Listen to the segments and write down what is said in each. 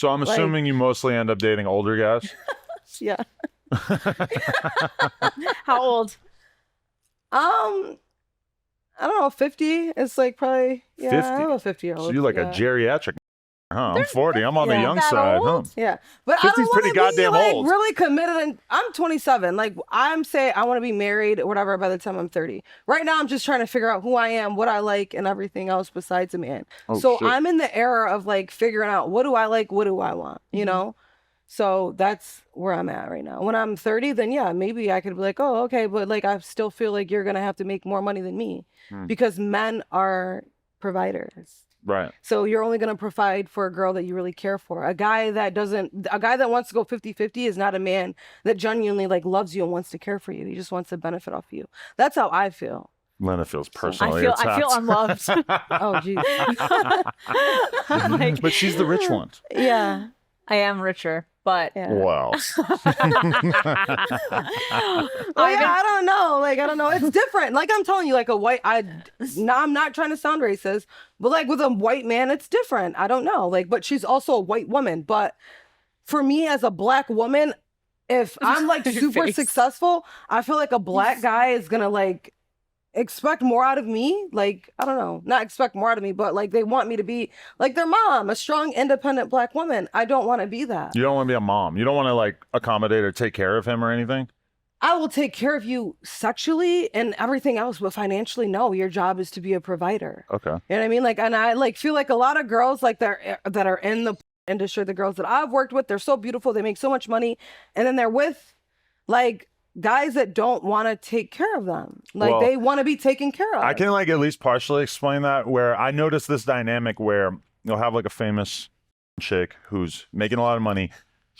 So I'm Like- assuming you mostly end up dating older guys. Yeah. How old? I don't know, 50. It's like probably 50? I have a 50-year-old. So you're like a geriatric, huh? I'm 40. I'm on the yeah. young That side, huh? old? Yeah, but I 50's don't pretty want to be goddamn like old. really committed. And I'm 27. Like I'm saying, I want to be married or whatever by the time I'm 30. Right now, I'm just trying to figure out who I am, what I like, and everything else besides a man. Oh, so shit. I'm in the era of like figuring out what do I like, what do I want, you know. So that's where I'm at right now. When I'm 30, then yeah, maybe I could be like, oh, okay, but like I still feel like you're gonna have to make more money than me because men are providers. Right. So you're only going to provide for a girl that you really care for. A guy that wants to go 50-50 is not a man that genuinely like loves you and wants to care for you. He just wants to benefit off you. That's how I feel. Lena feels personally I feel attacked. unloved. Oh, geez. Like, But she's the rich one. Yeah. I am richer, but Yeah. Wow. Well, yeah, I don't know. Like, I don't know. It's different. Like I'm telling you, like I'm not trying to sound racist, but like with a white man, it's different. I don't know. Like, but she's also a white woman. But for me as a black woman, if I'm like Your super face. successful, I feel like a black guy is gonna like expect more out of me. Like, I don't know, not expect more out of me, but like they want me to be like their mom, a strong, independent black woman. I don't want to be that. You don't want to be a mom. You don't want to like accommodate or take care of him or anything. I will take care of you sexually and everything else, but financially, no. Your job is to be a provider. Okay. You know what I mean? Like, and I like feel like a lot of girls like that are in the industry, the girls that I've worked with, they're so beautiful, they make so much money, and then they're with like guys that don't want to take care of them. Like Well, they want to be taken care of. I can like at least partially explain that, where I noticed this dynamic where you'll have like a famous chick who's making a lot of money.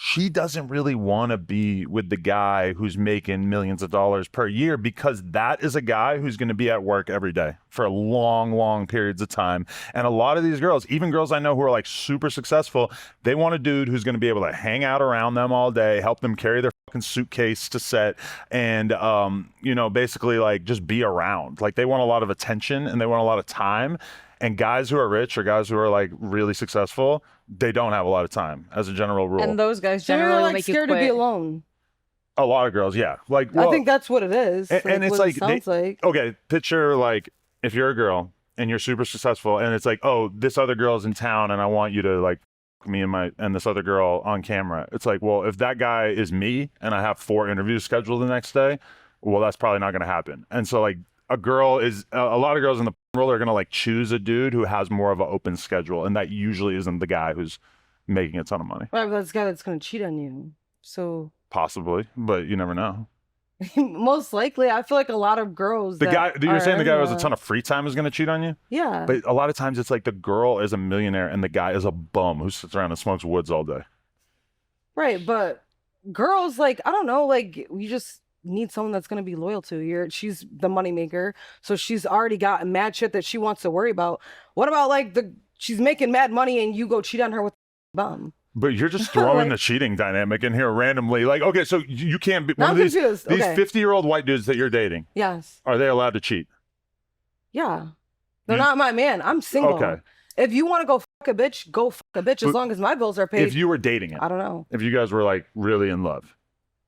She doesn't really want to be with the guy who's making millions of dollars per year, because that is a guy who's going to be at work every day for long, long periods of time. And a lot of these girls, even girls I know who are like super successful, they want a dude who's going to be able to hang out around them all day, help them carry their fucking suitcase to set, and you know, basically like just be around. Like they want a lot of attention and they want a lot of time. And guys who are rich or guys who are like really successful, they don't have a lot of time as a general rule. and those guys So generally you're will like make you scared to be quit. alone. A lot of girls, yeah. Like, I well, think that's what it is. and it's what like it sounds like. okay, picture like if you're a girl and you're super successful and it's like, oh, this other girl's in town and I want you to like me and this other girl on camera. It's like, well, if that guy is me and I have 4 interviews scheduled the next day, well, that's probably not going to happen. And so like a lot of girls in the world are going to like choose a dude who has more of an open schedule, and that usually isn't the guy who's making a ton of money. Right, but that's the guy that's going to cheat on you. So Possibly, but you never know. most likely, I feel like a lot of girls. You're saying the guy who has a ton of free time is going to cheat on you? Yeah. But a lot of times it's like the girl is a millionaire and the guy is a bum who sits around and smokes woods all day. Right, but girls, like, I don't know, like, you just need someone that's going to be loyal to. She's the moneymaker, so she's already got mad shit that she wants to worry about. What about, like, she's making mad money and you go cheat on her with a bum? But you're just throwing Like- the cheating dynamic in here randomly. Like, okay, so you can't be Now one I'm of these confused. Okay. 50-year-old white dudes that you're dating. Yes. Are they allowed to cheat? Yeah. They're not my man. I'm single. Okay. If you want to go fuck a bitch, go fuck a bitch as But long as my bills are paid. If you were dating him, I don't know. if you guys were like really in love,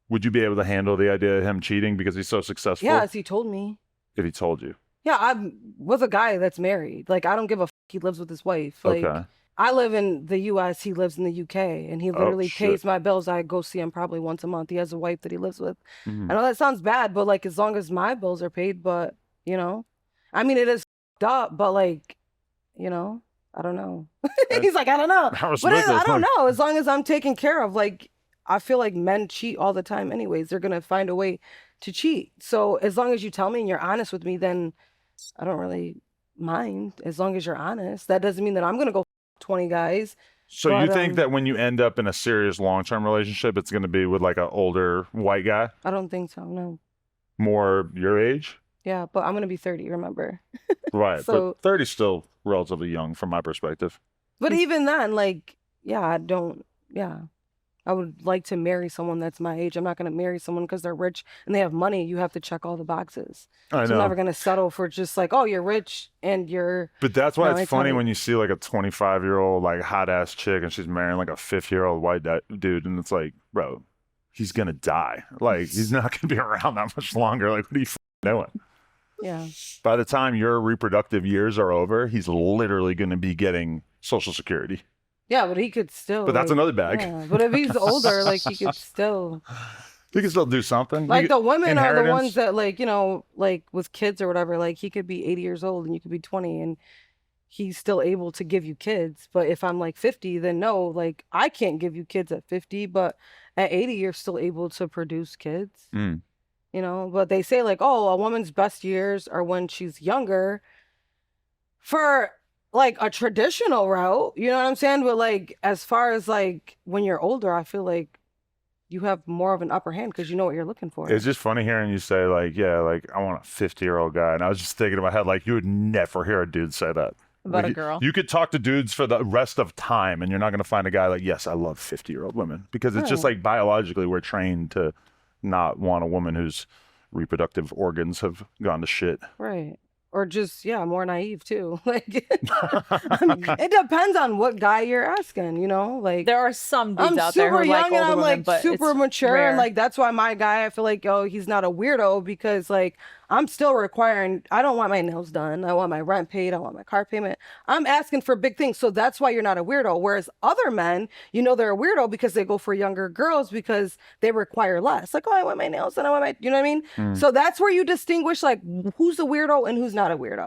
would you be able to handle the idea of him cheating because he's so successful? Yeah, as he told me. If he told you. Yeah, I'm with a guy that's married. Like, I don't give a fuck. He lives with his wife. Like, Okay. I live in the U.S. He lives in the U.K. and he literally shit. pays my bills. I go see him probably once a month. He has a wife that he lives with. Mhm. I know that sounds bad, but like as long as my bills are paid, but you know, I mean, it is fucked up, but like, you know, I don't know. He's like, I don't know, I but respect I that. don't know. As long as I'm taken care of, like, I feel like men cheat all the time. Anyways, they're gonna find a way to cheat. So as long as you tell me and you're honest with me, then I don't really mind. As long as you're honest, that doesn't mean that I'm gonna go 20 guys. So But, you think that when you end up in a serious long-term relationship, it's going to be with like an older white guy, I don't think so. No. more your age? Yeah, but I'm gonna be 30. Remember. Right. So- But 30's still relatively young from my perspective. But even then, like, yeah, I don't. Yeah. I would like to marry someone that's my age. I'm not going to marry someone because they're rich and they have money. You have to check all the boxes. I So I'm know. never going to settle for just like, oh, you're rich and you're. But that's why No, it's it's funny not- when you see like a 25-year-old like hot ass chick and she's marrying like a 50-year-old white dude, and it's like, bro, he's gonna die. Like he's not gonna be around that much longer. Like what are you doing? Yeah. By the time your reproductive years are over, he's literally gonna be getting Social Security. Yeah, but he could still. But that's like, another bag. Yeah, but if he's older, like he could still. He can still do something. Like the women are the inheritance. ones that like, you know, like with kids or whatever, like he could be 80 years old and you could be 20 and he's still able to give you kids. But if I'm like 50, then no, like I can't give you kids at 50, but at 80 you're still able to produce kids. Mm. You know, but they say like, oh, a woman's best years are when she's younger for like a traditional route, you know what I'm saying? But like as far as like when you're older, I feel like you have more of an upper hand because you know what you're looking for. It's just funny hearing you say like, yeah, like I want a 50-year-old guy, and I was just thinking in my head like you would never hear a dude say that. About Like, a girl. You could talk to dudes for the rest of time, and you're not going to find a guy like, yes, I love 50-year-old women, because it's just Right. like biologically we're trained to not want a woman whose reproductive organs have gone to shit. Right. Or just, yeah, more naive too. Like, it depends on what guy you're asking, you know? Like, There are some dudes I'm out there who super are young like and older I'm women, like but super it's mature. rare. And like, that's why my guy, I feel like, oh, he's not a weirdo because like, I'm still requiring, I don't want my nails done. I want my rent paid. I want my car payment. I'm asking for big things. So that's why you're not a weirdo. Whereas other men, you know, they're a weirdo because they go for younger girls because they require less. Like, oh, I want my nails done. I want my, you know what I mean? So that's where you distinguish like who's a weirdo and who's not a weirdo.